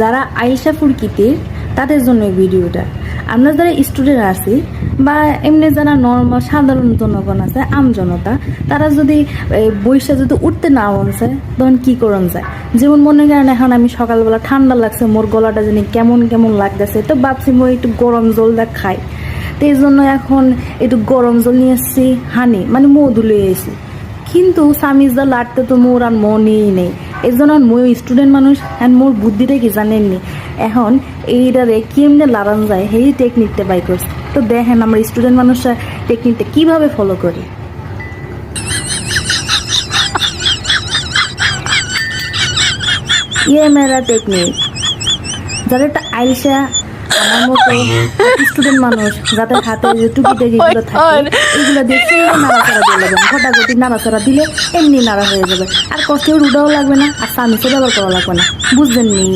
যারা আয়েশা ফুরকিতে তাদের জন্য এই ভিডিওটা। আমরা যারা স্টুডেন্ট আছি বা এমনি যারা নর্মাল সাধারণ জনগণ আছে, আমজনতা, তারা যদি বৈশা যদি উঠতে না মন চায় তখন কী করন যায়। যেমন মনে করেন এখন আমি সকালবেলা ঠান্ডা লাগছে, মোর গলাটা জানি কেমন কেমন লাগতেছে, তো ভাবছি মই একটু গরম জলটা খাই। তো এই জন্য এখন একটু গরম জল নিয়ে এসেছি, হানি মানে মধু লিয়ে এসেছি। কিন্তু সামিজদা লাড়তে তো মোর আর মনেই নেই। এই জন্য মই স্টুডেন্ট মানুষ, অ্যান্ড মোর বুদ্ধিটা কি জানেননি, এখন এইটারে কেমনে লাড়ান যায় সেই টেকনিকটা বাই করছে। তো দেখেন আমরা স্টুডেন্ট মানুষরা টেকনিকটা কিভাবে ফলো করি। ইয়ে মেরা টেকনিক, যারা একটা আইসা আমার মতো স্টুডেন্ট মানুষ যাদের হাতে যে টুকিটা যেগুলো থাকে এগুলো দেখে নাড়াচাড়া দিয়ে লাগবে, ঘটাঘটি নাড়াচাড়া দিলে এমনি নাড়া হয়ে যাবে, আর কষ্টেও রুডাও লাগবে না, আর সামিসও ব্যবহার করা লাগবে না। বুঝলেন নি?